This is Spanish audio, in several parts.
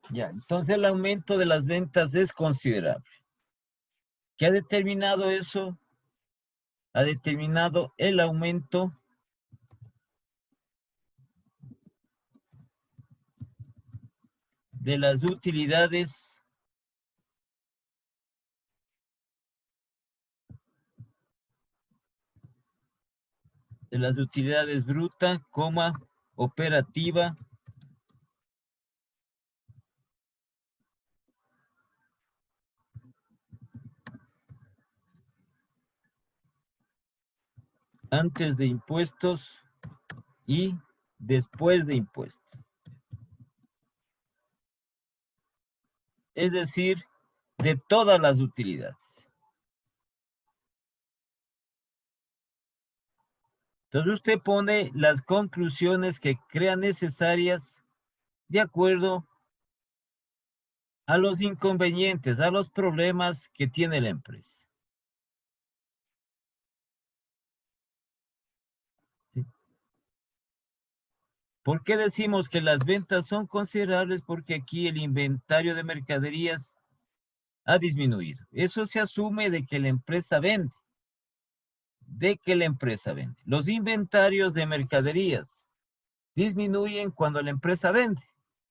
Ya, entonces el aumento de las ventas es considerable. ¿Qué ha determinado eso? Ha determinado el aumento de las utilidades bruta, coma, operativa, antes de impuestos y después de impuestos. Es decir, de todas las utilidades. Entonces usted pone las conclusiones que crea necesarias de acuerdo a los inconvenientes, a los problemas que tiene la empresa. ¿Sí? ¿Por qué decimos que las ventas son considerables? Porque aquí el inventario de mercaderías ha disminuido. Eso se asume de que la empresa vende. Los inventarios de mercaderías disminuyen cuando la empresa vende.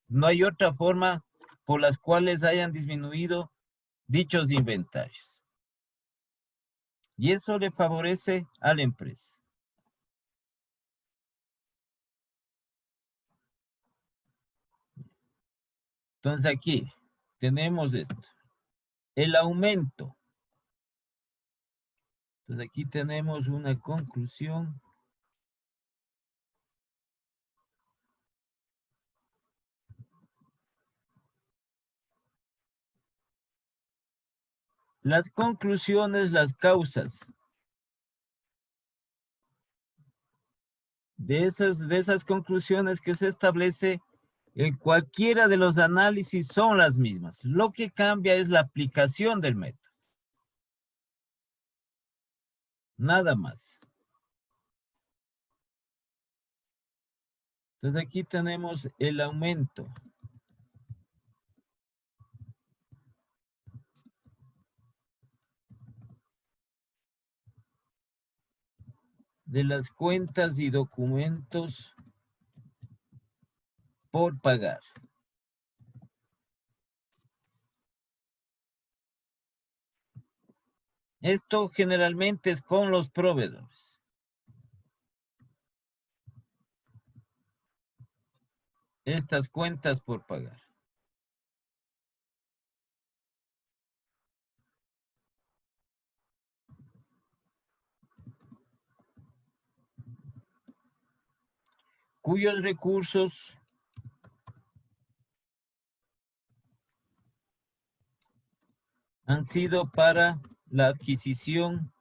No hay otra forma por las cuales hayan disminuido dichos inventarios. Y eso le favorece a la empresa. Entonces aquí tenemos esto. El aumento. Entonces aquí tenemos una conclusión. Las conclusiones, las causas de esas conclusiones que se establece en cualquiera de los análisis son las mismas. Lo que cambia es la aplicación del método. Nada más. Entonces aquí tenemos el aumento de las cuentas y documentos por pagar. Esto generalmente es con los proveedores. Estas cuentas por pagar. Cuyos recursos han sido para la adquisición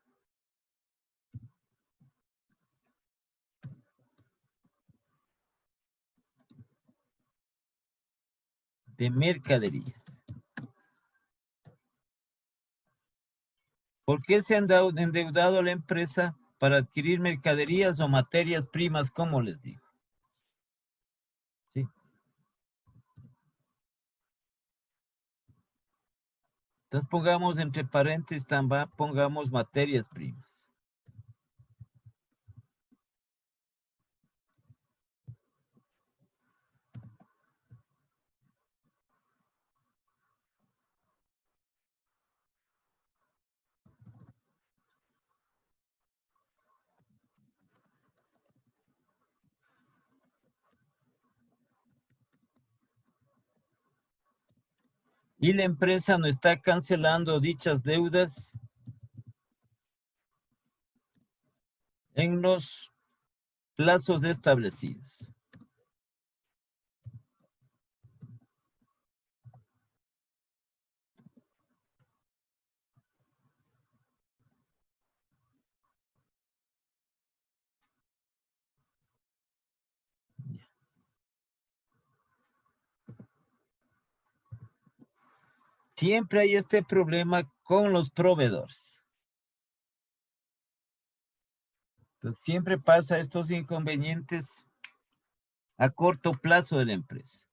de mercaderías. ¿Por qué se han endeudado la empresa para adquirir mercaderías o materias primas, como les digo? ¿Sí? Entonces pongamos entre paréntesis, pongamos materias primas. Y la empresa no está cancelando dichas deudas en los plazos establecidos. Siempre hay este problema con los proveedores. Entonces, siempre pasa estos inconvenientes a corto plazo de la empresa.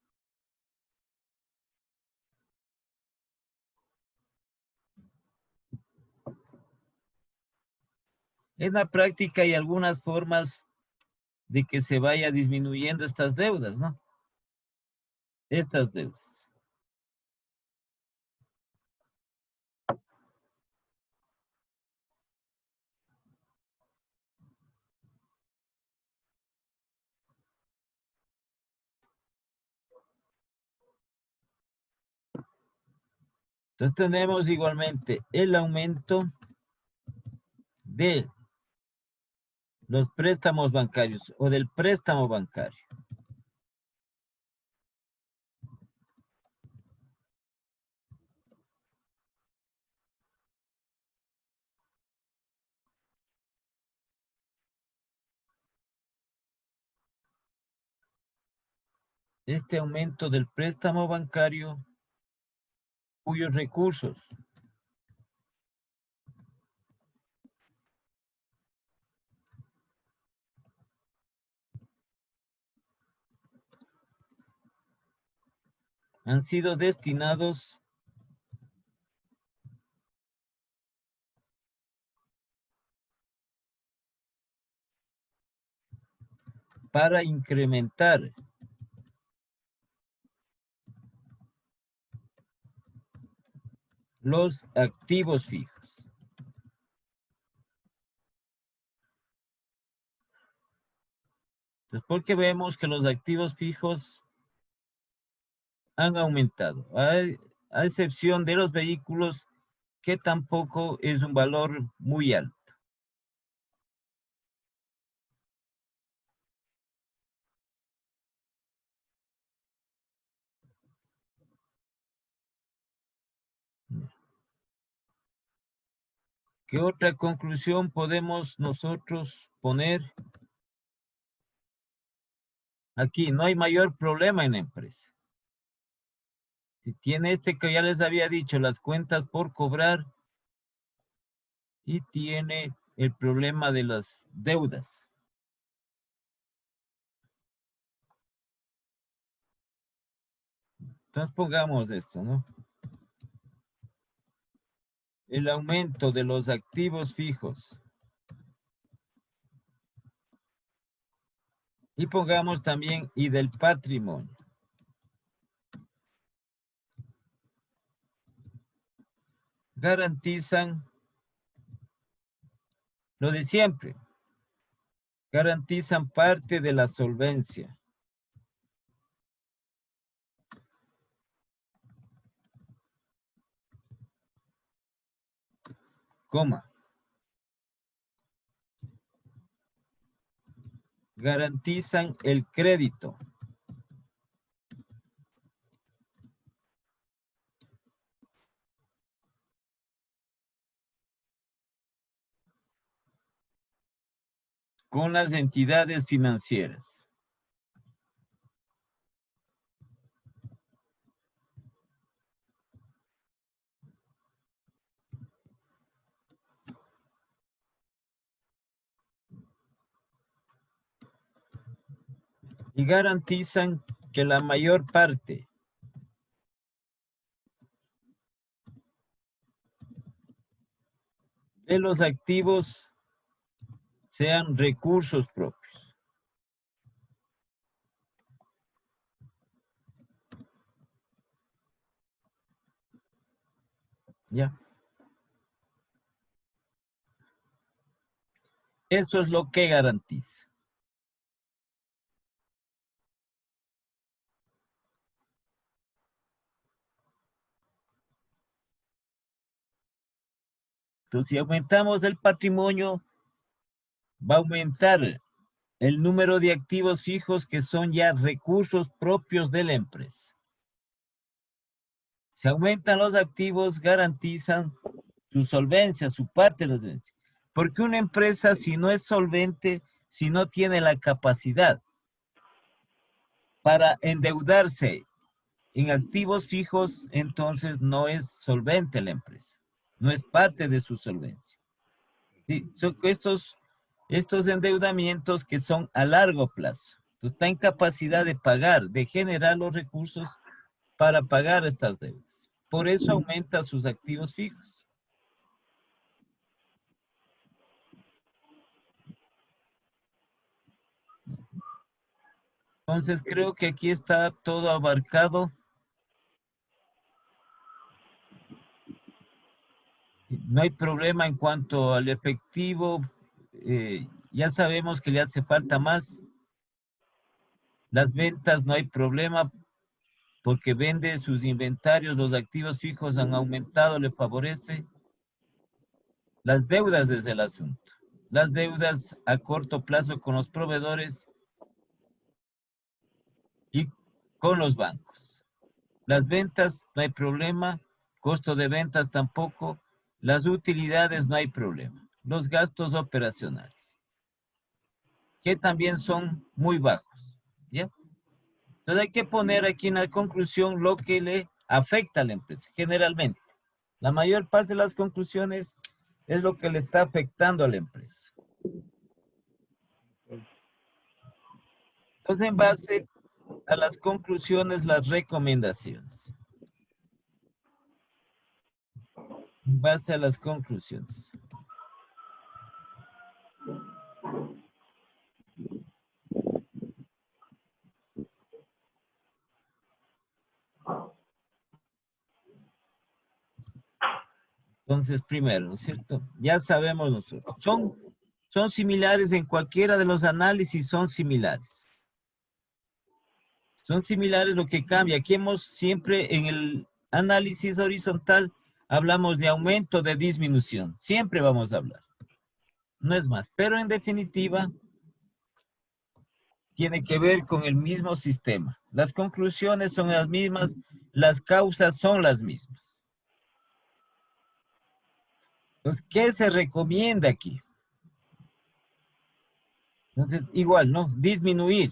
En la práctica hay algunas formas de que se vaya disminuyendo estas deudas, ¿no? Estas deudas. Entonces tenemos igualmente el aumento de los préstamos bancarios o del préstamo bancario. Este aumento del préstamo bancario cuyos recursos han sido destinados para incrementar los activos fijos. Entonces, porque vemos que los activos fijos han aumentado, a excepción de los vehículos, que tampoco es un valor muy alto. ¿Qué otra conclusión podemos nosotros poner? Aquí no hay mayor problema en la empresa. Si tiene este que ya les había dicho, las cuentas por cobrar, y tiene el problema de las deudas. Entonces pongamos esto, ¿no? El aumento de los activos fijos. Y pongamos también y del patrimonio. Garantizan lo de siempre. Garantizan parte de la solvencia. Coma. Garantizan el crédito. Con las entidades financieras. Y garantizan que la mayor parte de los activos sean recursos propios. ¿Ya? Eso es lo que garantiza. Entonces, si aumentamos el patrimonio, va a aumentar el número de activos fijos que son ya recursos propios de la empresa. Si aumentan los activos, garantizan su solvencia, su parte de la solvencia. Porque una empresa, si no es solvente, si no tiene la capacidad para endeudarse en activos fijos, entonces no es solvente la empresa. No es parte de su solvencia. ¿Sí? Son estos endeudamientos que son a largo plazo. Entonces, está en capacidad de pagar, de generar los recursos para pagar estas deudas. Por eso aumenta sus activos fijos. Entonces, creo que aquí está todo abarcado. No hay problema en cuanto al efectivo. Ya sabemos que le hace falta más. Las ventas no hay problema porque vende sus inventarios, los activos fijos han aumentado, le favorece. Las deudas es el asunto. Las deudas a corto plazo con los proveedores y con los bancos. Las ventas no hay problema, costo de ventas tampoco, las utilidades no hay problema. Los gastos operacionales, que también son muy bajos. ¿Ya? Entonces hay que poner aquí en la conclusión lo que le afecta a la empresa, generalmente. La mayor parte de las conclusiones es lo que le está afectando a la empresa. Entonces, en base a las conclusiones, las recomendaciones. En base a las conclusiones. Entonces, primero, ¿no es cierto? Ya sabemos nosotros. Son similares en cualquiera de los análisis, son similares. Son similares, lo que cambia. Aquí hemos siempre en el análisis horizontal hablamos de aumento, de disminución. Siempre vamos a hablar. No es más. Pero en definitiva, tiene que ver con el mismo sistema. Las conclusiones son las mismas, las causas son las mismas. Entonces, ¿qué se recomienda aquí? Entonces, igual, ¿no? Disminuir.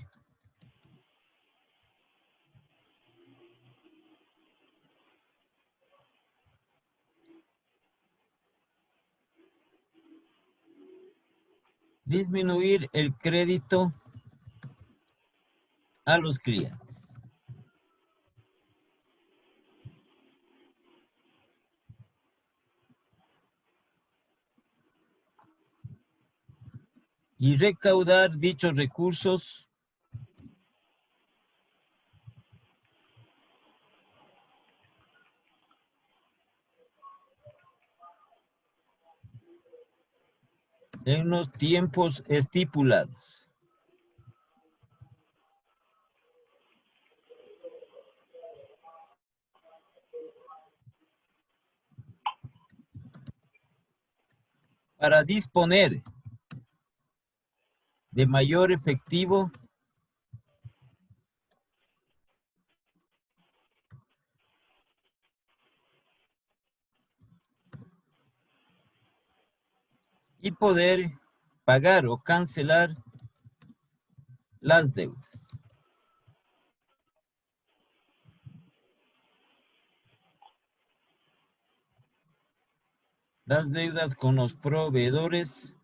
Disminuir el crédito a los clientes. Y recaudar dichos recursos en los tiempos estipulados. Para disponer de mayor efectivo y poder pagar o cancelar las deudas. Las deudas con los proveedores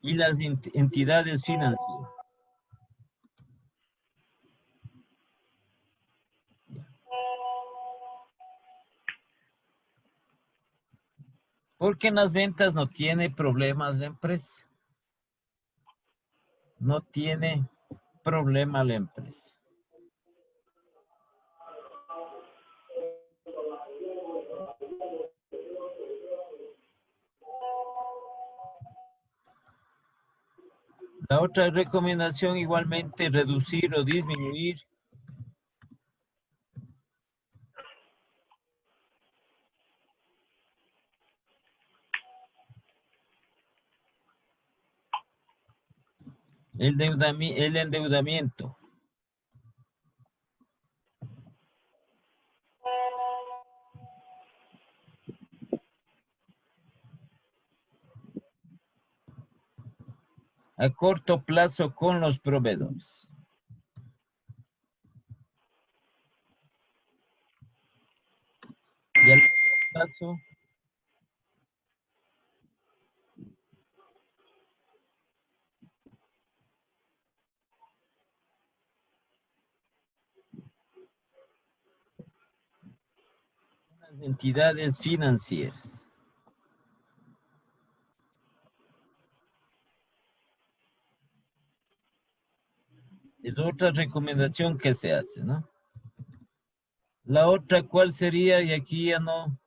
y las entidades financieras. Porque en las ventas no tiene problemas la empresa. No tiene problema la empresa. La otra recomendación igualmente reducir o disminuir El endeudamiento. A corto plazo con los proveedores. Y a largo plazo, las entidades financieras. Es otra recomendación que se hace, ¿no? La otra, ¿cuál sería? Y aquí ya no.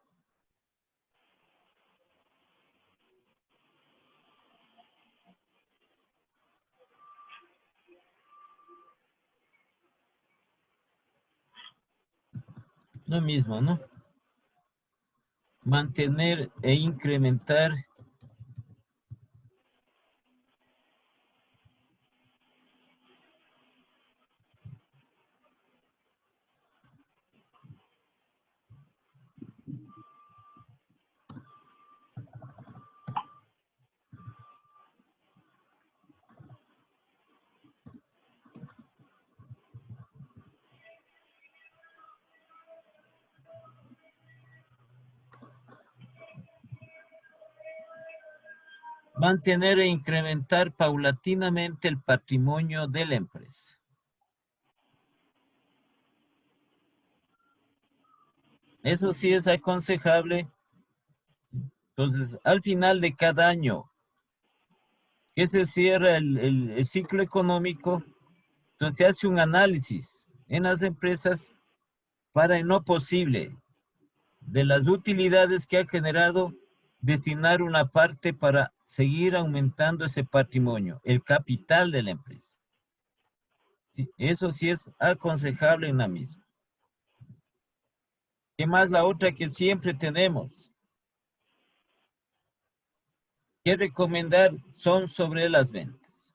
Lo mismo, ¿no? Mantener e incrementar mantener e incrementar paulatinamente el patrimonio de la empresa. Eso sí es aconsejable. Entonces, al final de cada año que se cierra el ciclo económico, entonces se hace un análisis en las empresas para, en lo posible, de las utilidades que ha generado, destinar una parte para seguir aumentando ese patrimonio, el capital de la empresa. Eso sí es aconsejable en la misma. ¿Qué más? La otra que siempre tenemos que recomendar son sobre las ventas.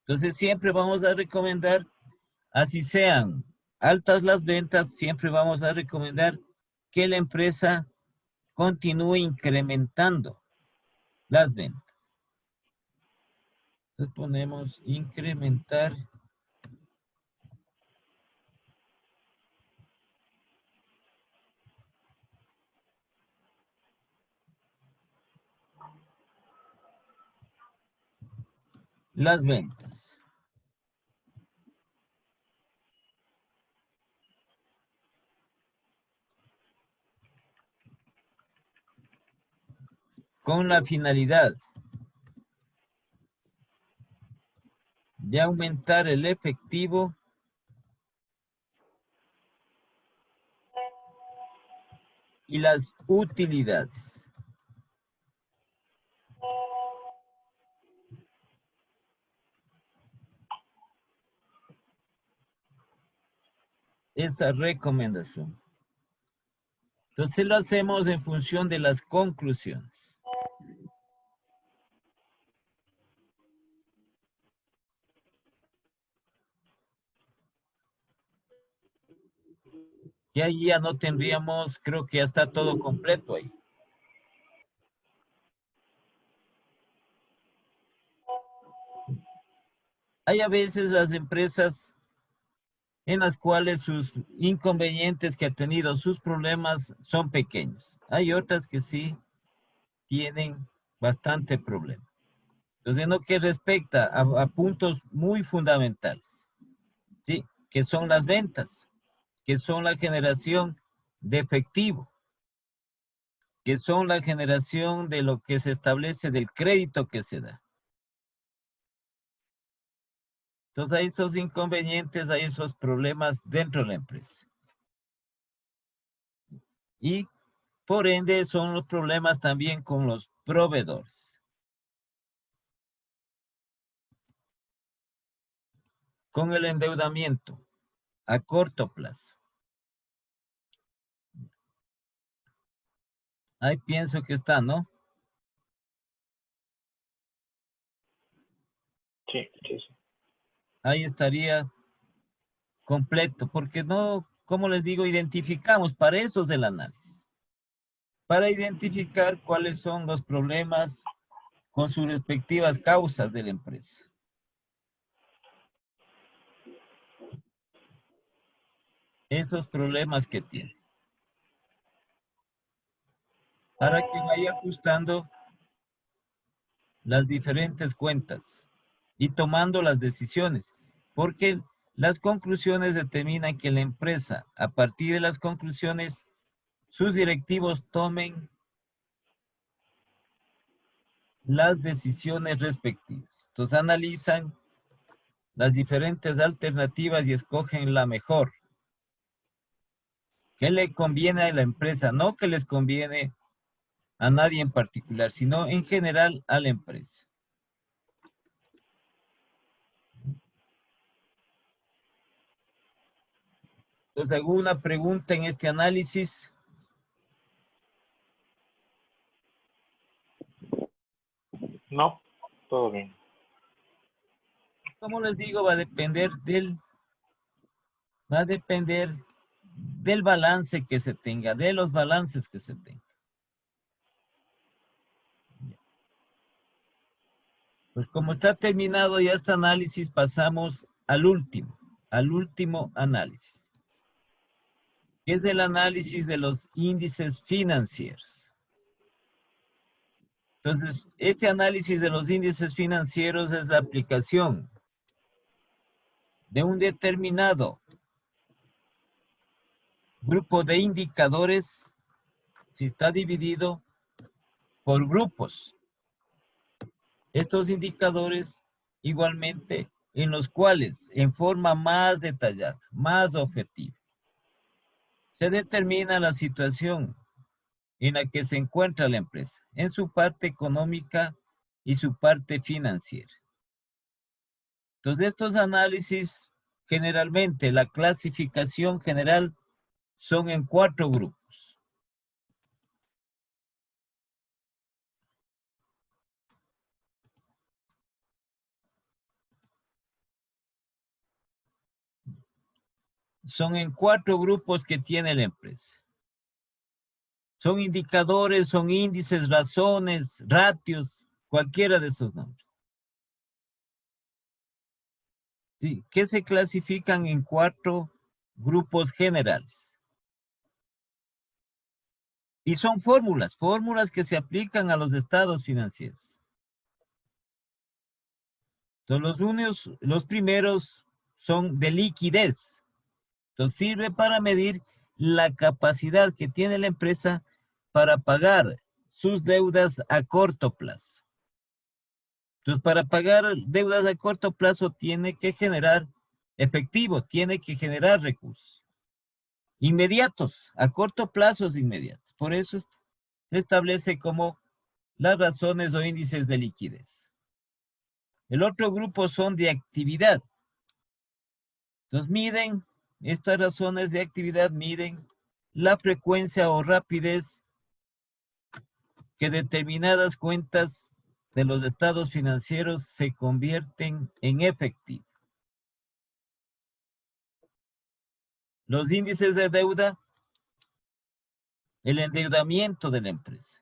Entonces siempre vamos a recomendar, así sean altas las ventas, siempre vamos a recomendar que la empresa continúe incrementando las ventas. Entonces ponemos incrementar las ventas. Con la finalidad de aumentar el efectivo y las utilidades. Esa recomendación. Entonces lo hacemos en función de las conclusiones. Y ahí ya no tendríamos, creo que ya está todo completo ahí. Hay a veces las empresas en las cuales sus inconvenientes que ha tenido, sus problemas son pequeños. Hay otras que sí tienen bastante problema. Entonces, en lo que respecta a puntos muy fundamentales, ¿sí? Que son las ventas, que son la generación de efectivo, que son la generación de lo que se establece del crédito que se da. Entonces hay esos inconvenientes, hay esos problemas dentro de la empresa. Y por ende son los problemas también con los proveedores. Con el endeudamiento a corto plazo. Ahí pienso que está, ¿no? Sí, sí, sí. Ahí estaría completo, porque no, como les digo, identificamos, para eso es el análisis, para identificar cuáles son los problemas con sus respectivas causas de la empresa. Esos problemas que tiene. Para que vaya ajustando las diferentes cuentas y tomando las decisiones, porque las conclusiones determinan que la empresa, a partir de las conclusiones, sus directivos tomen las decisiones respectivas. Entonces analizan las diferentes alternativas y escogen la mejor. ¿Qué le conviene a la empresa? No que les conviene a nadie en particular, sino en general a la empresa. Entonces, ¿alguna pregunta en este análisis? No, todo bien. Como les digo, va a depender del balance que se tenga, de los balances que se tenga. Pues como está terminado ya este análisis, pasamos al último análisis, que es el análisis de los índices financieros. Entonces, este análisis de los índices financieros es la aplicación de un determinado grupo de indicadores, si está dividido por grupos. Estos indicadores igualmente en los cuales, en forma más detallada, más objetiva, se determina la situación en la que se encuentra la empresa, en su parte económica y su parte financiera. Entonces, estos análisis, generalmente, la clasificación general son en 4 grupos. Son en 4 grupos que tiene la empresa. Son indicadores, son índices, razones, ratios, cualquiera de esos nombres. ¿Sí? Que se clasifican en 4 grupos generales. Y son fórmulas que se aplican a los estados financieros. Entonces, los primeros son de liquidez. Entonces, sirve para medir la capacidad que tiene la empresa para pagar sus deudas a corto plazo. Entonces, para pagar deudas a corto plazo tiene que generar efectivo, tiene que generar recursos inmediatos, a corto plazo inmediatos. Por eso se establece como las razones o índices de liquidez. El otro grupo son de actividad. Entonces miden, estas razones de actividad miden la frecuencia o rapidez que determinadas cuentas de los estados financieros se convierten en efectivo. Los índices de deuda, el endeudamiento de la empresa.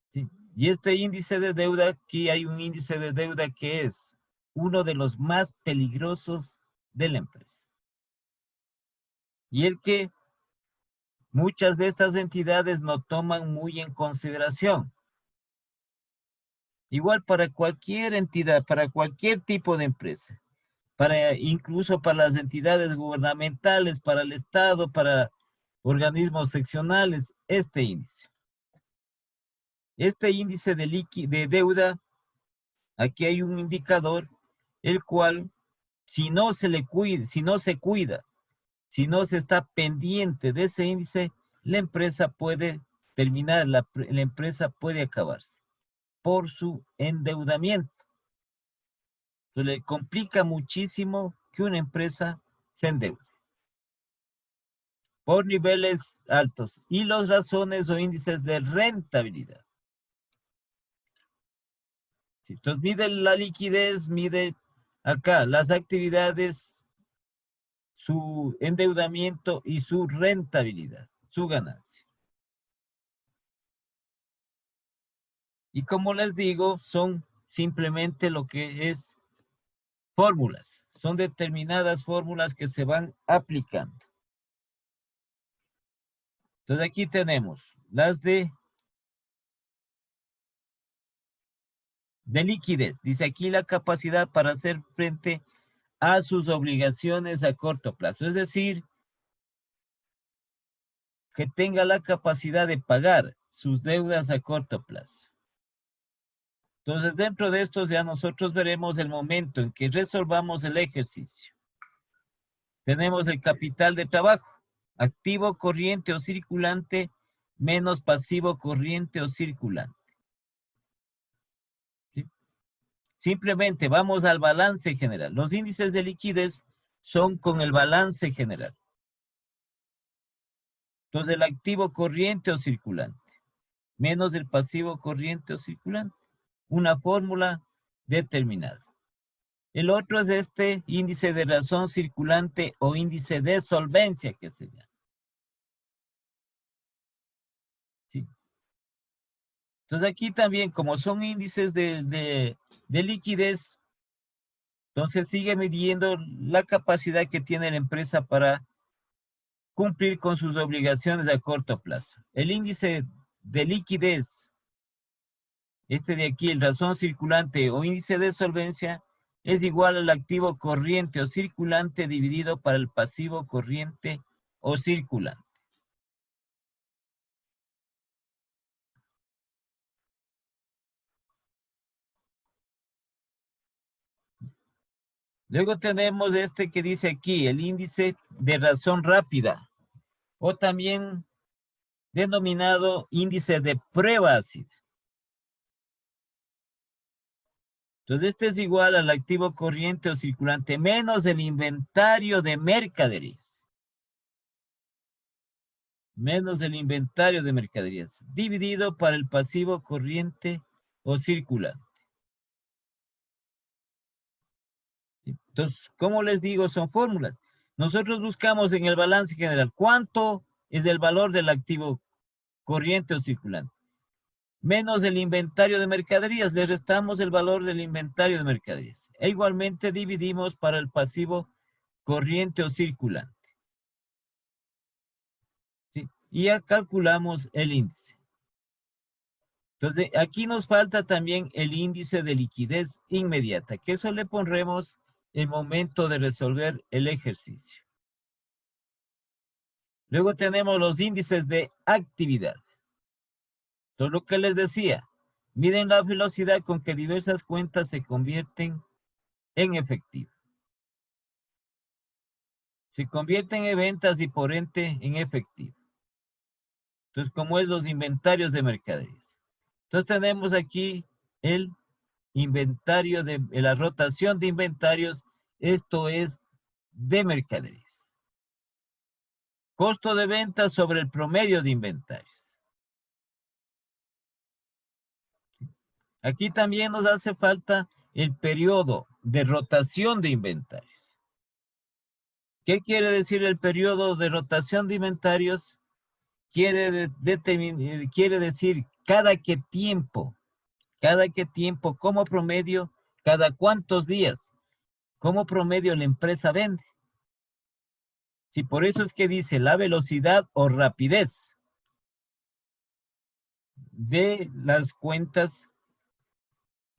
¿Sí? Y este índice de deuda, aquí hay un índice de deuda que es uno de los más peligrosos de la empresa. Y el que muchas de estas entidades no toman muy en consideración. Igual para cualquier entidad, para cualquier tipo de empresa, incluso para las entidades gubernamentales, para el Estado, para organismos seccionales, este índice. Este índice de deuda, aquí hay un indicador, el cual, si no se cuida, si no se está pendiente de ese índice, la empresa puede terminar, la empresa puede acabarse por su endeudamiento. Entonces, le complica muchísimo que una empresa se endeude por niveles altos y las razones o índices de rentabilidad. ¿Sí? Entonces mide la liquidez, mide acá las actividades, su endeudamiento y su rentabilidad, su ganancia. Y como les digo, son simplemente lo que es fórmulas. Son determinadas fórmulas que se van aplicando. Entonces aquí tenemos las de liquidez. Dice aquí la capacidad para hacer frente a sus obligaciones a corto plazo. Es decir, que tenga la capacidad de pagar sus deudas a corto plazo. Entonces, dentro de estos ya nosotros veremos el momento en que resolvamos el ejercicio. Tenemos el capital de trabajo, activo corriente o circulante menos pasivo corriente o circulante. ¿Sí? Simplemente vamos al balance general. Los índices de liquidez son con el balance general. Entonces, el activo corriente o circulante menos el pasivo corriente o circulante. Una fórmula determinada. El otro es este índice de razón circulante o índice de solvencia que se llama. ¿Sí? Entonces aquí también, como son índices de liquidez, entonces sigue midiendo la capacidad que tiene la empresa para cumplir con sus obligaciones a corto plazo. El índice de liquidez, este de aquí, el razón circulante o índice de solvencia, es igual al activo corriente o circulante dividido para el pasivo corriente o circulante. Luego tenemos este que dice aquí, el índice de razón rápida, o también denominado índice de prueba ácida. Entonces, este es igual al activo corriente o circulante menos el inventario de mercaderías. Menos el inventario de mercaderías, dividido para el pasivo corriente o circulante. Entonces, como les digo, son fórmulas. Nosotros buscamos en el balance general cuánto es el valor del activo corriente o circulante. Menos el inventario de mercaderías, le restamos el valor del inventario de mercaderías. E igualmente dividimos para el pasivo corriente o circulante. ¿Sí? Y ya calculamos el índice. Entonces, aquí nos falta también el índice de liquidez inmediata, que eso le pondremos el momento de resolver el ejercicio. Luego tenemos los índices de actividad. Entonces, lo que les decía, miden la velocidad con que diversas cuentas se convierten en efectivo. Se convierten en ventas y por ende en efectivo. Entonces, como es los inventarios de mercaderías. Entonces, tenemos aquí el inventario de la rotación de inventarios, esto es de mercaderías. Costo de venta sobre el promedio de inventarios. Aquí también nos hace falta el periodo de rotación de inventarios. ¿Qué quiere decir el periodo de rotación de inventarios? Quiere decir cada qué tiempo, como promedio, cada cuántos días, como promedio la empresa vende. Sí, por eso es que dice la velocidad o rapidez de las cuentas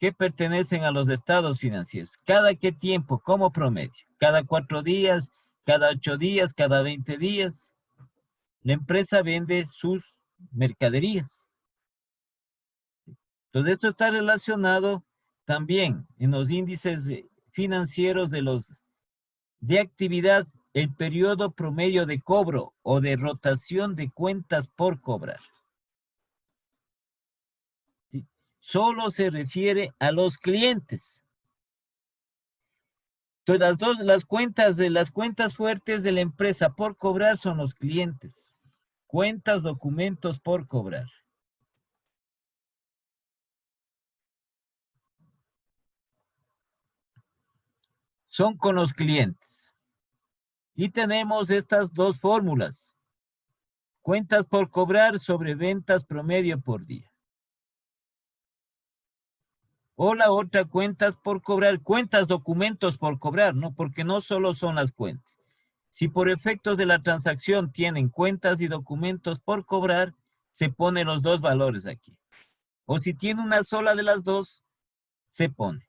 que pertenecen a los estados financieros. ¿Cada qué tiempo como promedio? ¿Cada 4 días, cada 8 días, cada 20 días? La empresa vende sus mercaderías. Entonces, esto está relacionado también en los índices financieros de actividad, el periodo promedio de cobro o de rotación de cuentas por cobrar. ¿Sí? Solo se refiere a los clientes. Entonces, las cuentas fuertes de la empresa por cobrar son los clientes. Cuentas, documentos por cobrar. son con los clientes. Y tenemos estas dos fórmulas. Cuentas por cobrar sobre ventas promedio por día. O la otra, cuentas por cobrar, cuentas, documentos por cobrar, ¿no? Porque no solo son las cuentas. Si por efectos de la transacción tienen cuentas y documentos por cobrar, se ponen los dos valores aquí. O si tiene una sola de las dos, se pone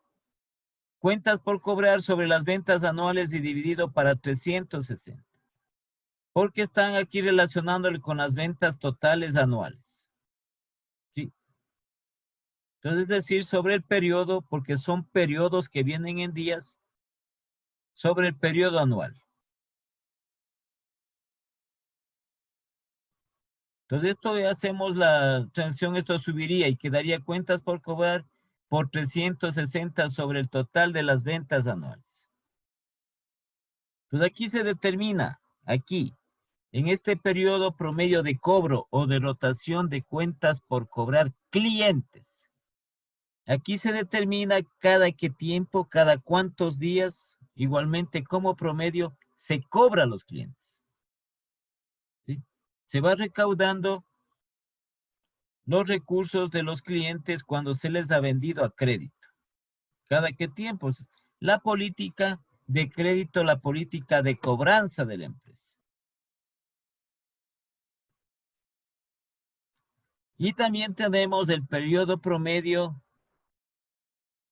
cuentas por cobrar sobre las ventas anuales y dividido para 360. Porque están aquí relacionándole con las ventas totales anuales. ¿Sí? Entonces, es decir, sobre el periodo, porque son periodos que vienen en días, sobre el periodo anual. Entonces, esto hacemos la transacción, esto subiría y quedaría cuentas por cobrar por 360 sobre el total de las ventas anuales. Entonces, aquí se determina, aquí, en este periodo promedio de cobro o de rotación de cuentas por cobrar clientes. Aquí se determina cada qué tiempo, cada cuántos días, igualmente como promedio, se cobra a los clientes. ¿Sí? Se va recaudando los recursos de los clientes cuando se les ha vendido a crédito. ¿Cada qué tiempo? La política de crédito, la política de cobranza de la empresa. Y también tenemos el periodo promedio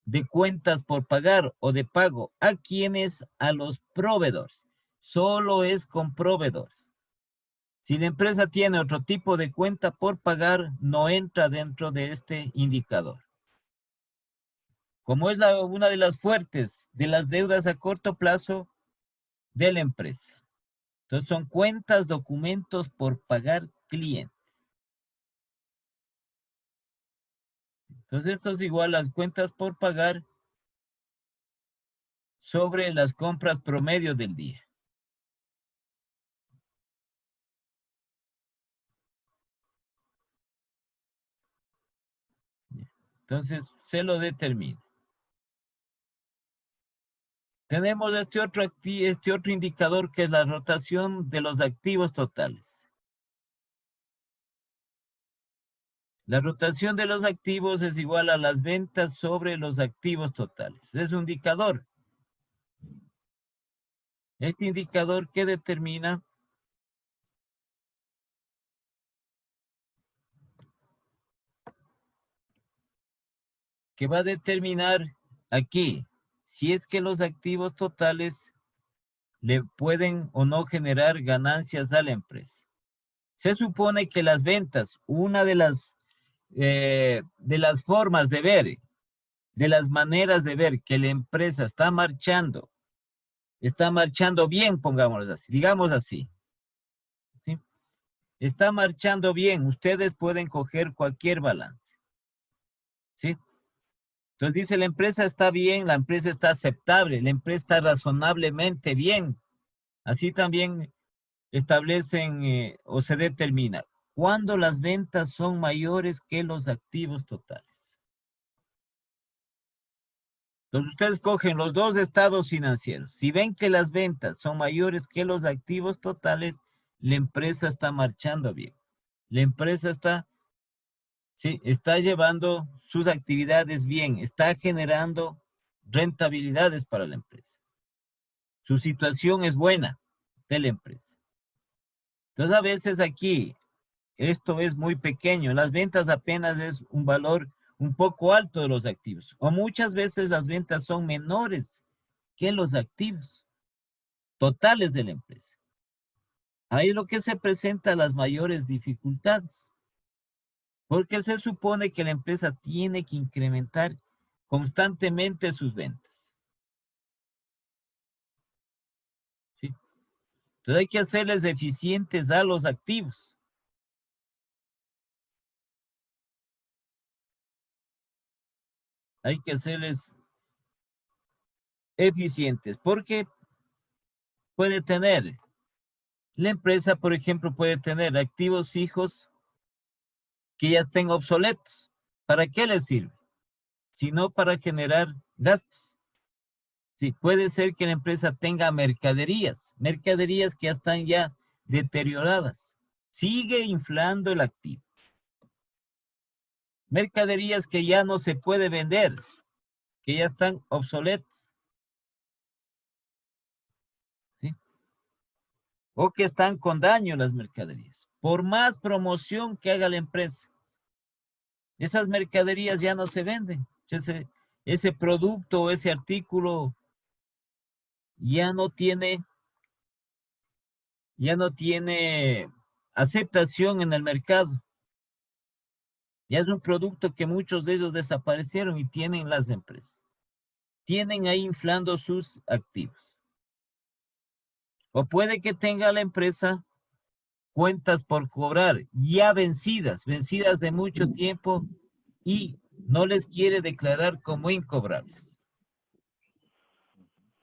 de cuentas por pagar o de pago. ¿A quiénes? A los proveedores. Solo es con proveedores. Si la empresa tiene otro tipo de cuenta por pagar, no entra dentro de este indicador. Como es una de las fuertes de las deudas a corto plazo de la empresa. Entonces son cuentas, documentos por pagar clientes. Entonces esto es igual a las cuentas por pagar sobre las compras promedio del día. Entonces se lo determina. Tenemos este otro indicador que es la rotación de los activos totales. La rotación de los activos es igual a las ventas sobre los activos totales. Es un indicador. Este indicador que determina que va a determinar aquí si es que los activos totales le pueden o no generar ganancias a la empresa. Se supone que las ventas, una de las formas de ver, de las maneras de ver que la empresa está marchando bien, pongámoslo así, digamos así, ¿sí? Está marchando bien, ustedes pueden coger cualquier balance, ¿sí? Entonces dice, la empresa está bien, la empresa está aceptable, la empresa está razonablemente bien. Así también establecen o se determina cuando las ventas son mayores que los activos totales. Entonces ustedes cogen los dos estados financieros. Si ven que las ventas son mayores que los activos totales, la empresa está marchando bien. La empresa está llevando sus actividades bien, está generando rentabilidades para la empresa. Su situación es buena de la empresa. Entonces a veces aquí esto es muy pequeño. Las ventas apenas es un valor un poco alto de los activos. O muchas veces las ventas son menores que los activos totales de la empresa. Ahí es lo que se presenta las mayores dificultades. Porque se supone que la empresa tiene que incrementar constantemente sus ventas. ¿Sí? Entonces hay que hacerles eficientes a los activos. Hay que hacerles eficientes porque puede tener, la empresa, por ejemplo, puede tener activos fijos que ya estén obsoletos. ¿Para qué les sirve? Sino para generar gastos. Sí, puede ser que la empresa tenga mercaderías que ya están ya deterioradas. Sigue inflando el activo. Mercaderías que ya no se puede vender, que ya están obsoletas. ¿Sí? O que están con daño las mercaderías. Por más promoción que haga la empresa, esas mercaderías ya no se venden. Ese producto o ese artículo ya no tiene aceptación en el mercado. Ya es un producto que muchos de ellos desaparecieron y tienen las empresas. Tienen ahí inflando sus activos. O puede que tenga la empresa cuentas por cobrar ya vencidas de mucho tiempo y no les quiere declarar como incobrables.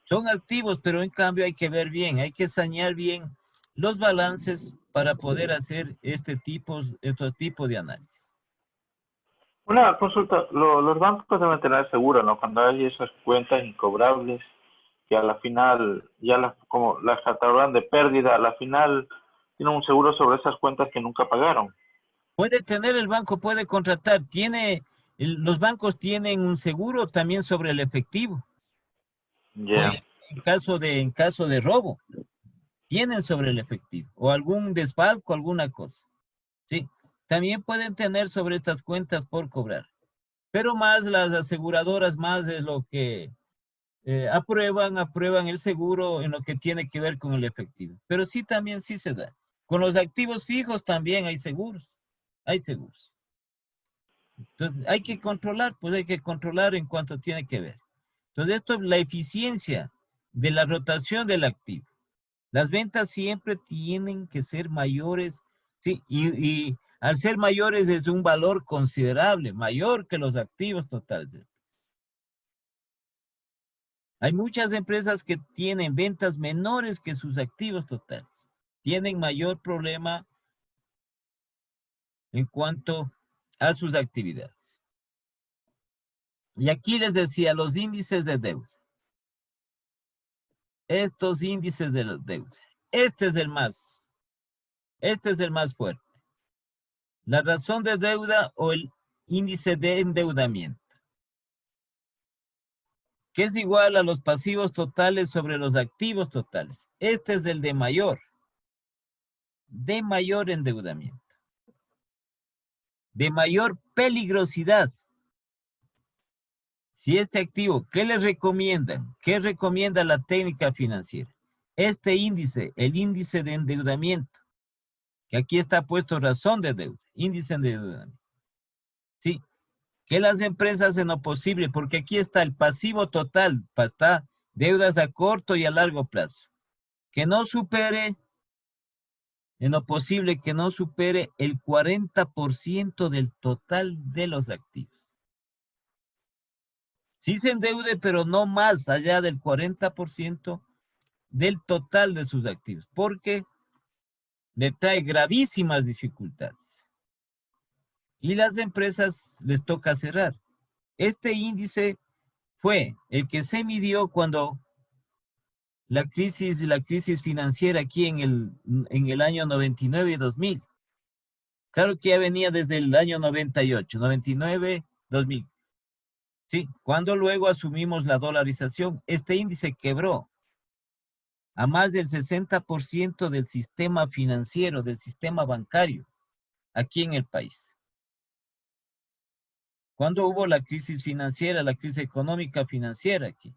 Son activos, pero en cambio hay que ver bien, hay que sanear bien los balances para poder hacer este tipo de análisis. Una consulta, los bancos deben tener seguro, ¿no? Cuando hay esas cuentas incobrables que a la final ya como las catalogan de pérdida, a la final tienen un seguro sobre esas cuentas que nunca pagaron. Puede tener el banco, puede contratar, los bancos tienen un seguro también sobre el efectivo. Ya. En caso de robo, tienen sobre el efectivo o algún desfalco, alguna cosa. Sí, también pueden tener sobre estas cuentas por cobrar. Pero más las aseguradoras, más es lo que aprueban el seguro en lo que tiene que ver con el efectivo. Pero sí, también sí se da. Con los activos fijos también hay seguros. Hay seguros. Entonces, hay que controlar, pues hay que controlar en cuanto tiene que ver. Entonces, esto es la eficiencia de la rotación del activo. Las ventas siempre tienen que ser mayores, sí, y al ser mayores es un valor considerable, mayor que los activos totales. Hay muchas empresas que tienen ventas menores que sus activos totales. Tienen mayor problema en cuanto a sus actividades. Y aquí les decía los índices de deuda. Estos índices de la deuda. Este es el más fuerte. La razón de deuda o el índice de endeudamiento, que es igual a los pasivos totales sobre los activos totales. Este es el de mayor endeudamiento, de mayor peligrosidad. Si este activo, ¿qué les recomiendan? ¿Qué recomienda la técnica financiera? Este índice, el índice de endeudamiento, que aquí está puesto razón de deuda, índice de endeudamiento. Sí, que las empresas en lo posible, porque aquí está el pasivo total, está deudas a corto y a largo plazo, que no supere, en lo posible, que no supere el 40% del total de los activos. Sí se endeude, pero no más allá del 40% del total de sus activos, porque le trae gravísimas dificultades. Y las empresas les toca cerrar. Este índice fue el que se midió cuando la crisis financiera aquí en el año 99 y 2000. Claro que ya venía desde el año 98, 99, 2000. Sí, cuando luego asumimos la dolarización, este índice quebró a más del 60% del sistema financiero, del sistema bancario, aquí en el país. Cuando hubo la crisis financiera, la crisis económica financiera aquí.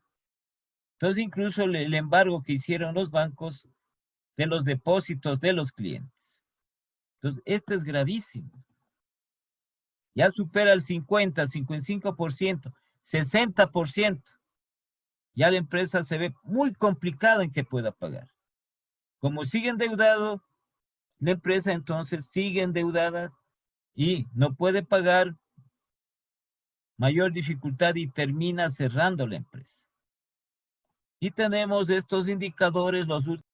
Entonces, incluso el embargo que hicieron los bancos de los depósitos de los clientes. Entonces, este es gravísimo. Ya supera el 50, 55%, 60%. Ya la empresa se ve muy complicada en que pueda pagar. Como sigue endeudado, la empresa entonces sigue endeudada y no puede pagar, mayor dificultad y termina cerrando la empresa. Y tenemos estos indicadores, los últimos